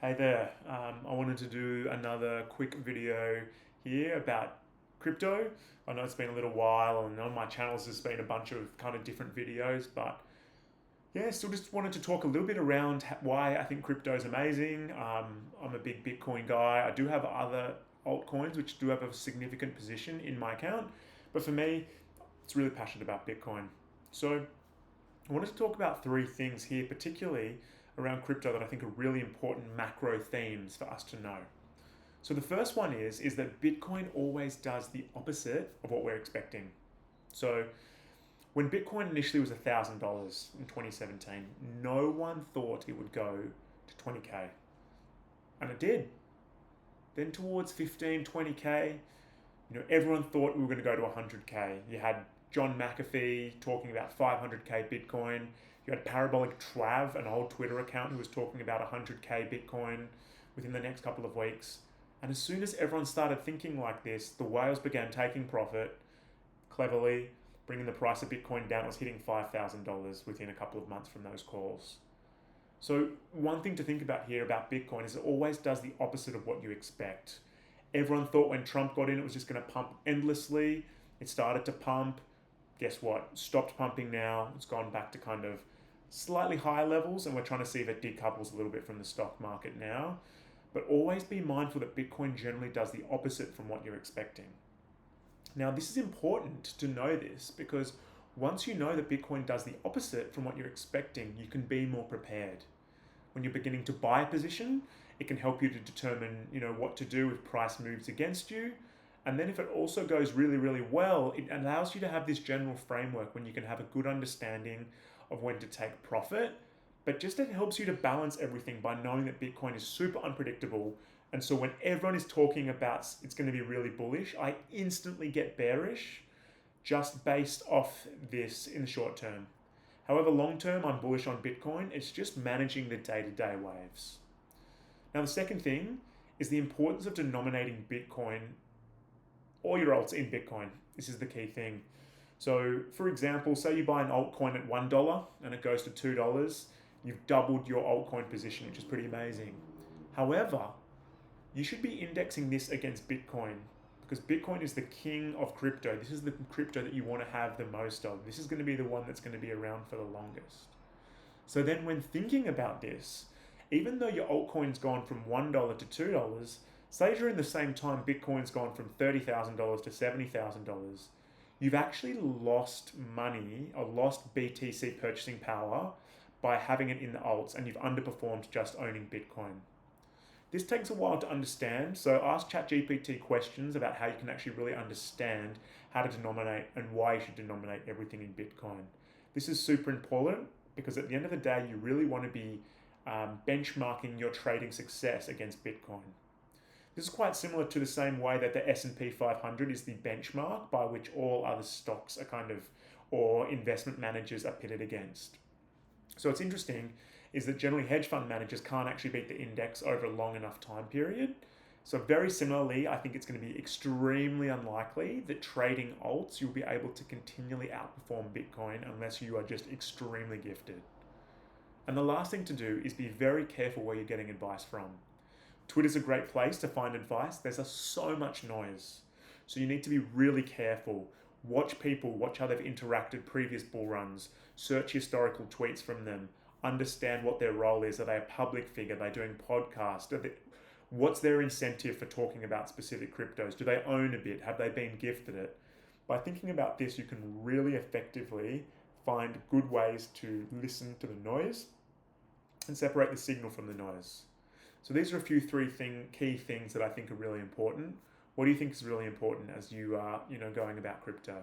Hey there, I wanted to do another quick video here about crypto. I know it's been a little while and on my channels there's been a bunch of kind of different videos, but yeah, still just wanted to talk a little bit around why I think crypto is amazing. I'm a big Bitcoin guy. I do have other altcoins which do have a significant position in my account, but for me, it's really passionate about Bitcoin. So I wanted to talk about three things here, particularly around crypto that I think are really important macro themes for us to know. So the first one is that Bitcoin always does the opposite of what we're expecting. So when Bitcoin initially was $1,000 in 2017, no one thought it would go to 20K. And it did. Then towards 15, 20K, everyone thought we were going to go to 100K. You had John McAfee talking about 500K Bitcoin. You had Parabolic Trav, an old Twitter account, who was talking about 100K Bitcoin within the next couple of weeks. And as soon as everyone started thinking like this, the whales began taking profit cleverly, bringing the price of Bitcoin down. It was hitting $5,000 within a couple of months from those calls. So one thing to think about here about Bitcoin is it always does the opposite of what you expect. Everyone thought when Trump got in, it was just going to pump endlessly. It started to pump. Guess what? Stopped pumping now. It's gone back to kind of slightly higher levels, and we're trying to see if it decouples a little bit from the stock market now. But always be mindful that Bitcoin generally does the opposite from what you're expecting. Now, this is important to know this because once you know that Bitcoin does the opposite from what you're expecting, you can be more prepared. When you're beginning to buy a position, it can help you to determine, what to do if price moves against you. And then if it also goes really, really well, it allows you to have this general framework when you can have a good understanding of when to take profit. But just it helps you to balance everything by knowing that Bitcoin is super unpredictable. And so when everyone is talking about it's going to be really bullish, I instantly get bearish just based off this in the short term. However, long term, I'm bullish on Bitcoin. It's just managing the day-to-day waves. Now, the second thing is the importance of denominating Bitcoin, all your alts in Bitcoin. This is the key thing. So, for example, say you buy an altcoin at $1 and it goes to $2, you've doubled your altcoin position, which is pretty amazing. However, you should be indexing this against Bitcoin because Bitcoin is the king of crypto. This is the crypto that you want to have the most of. This is going to be the one that's going to be around for the longest. So then when thinking about this, even though your altcoin's gone from $1 to $2, say during the same time Bitcoin's gone from $30,000 to $70,000, you've actually lost money or lost BTC purchasing power by having it in the alts, and you've underperformed just owning Bitcoin. This takes a while to understand, so ask ChatGPT questions about how you can actually really understand how to denominate and why you should denominate everything in Bitcoin. This is super important because at the end of the day, you really want to be benchmarking your trading success against Bitcoin. This is quite similar to the same way that the S&P 500 is the benchmark by which all other stocks are or investment managers are pitted against. So what's interesting is that generally hedge fund managers can't actually beat the index over a long enough time period. So very similarly, I think it's going to be extremely unlikely that trading alts, you'll be able to continually outperform Bitcoin unless you are just extremely gifted. And the last thing to do is be very careful where you're getting advice from. Twitter's a great place to find advice. There's so much noise. So you need to be really careful. Watch people, watch how they've interacted previous bull runs, search historical tweets from them, understand what their role is. Are they a public figure? Are they doing podcasts? What's their incentive for talking about specific cryptos? Do they own a bit? Have they been gifted it? By thinking about this, you can really effectively find good ways to listen to the noise and separate the signal from the noise. So these are a few key things that I think are really important. What do you think is really important as you are, going about crypto?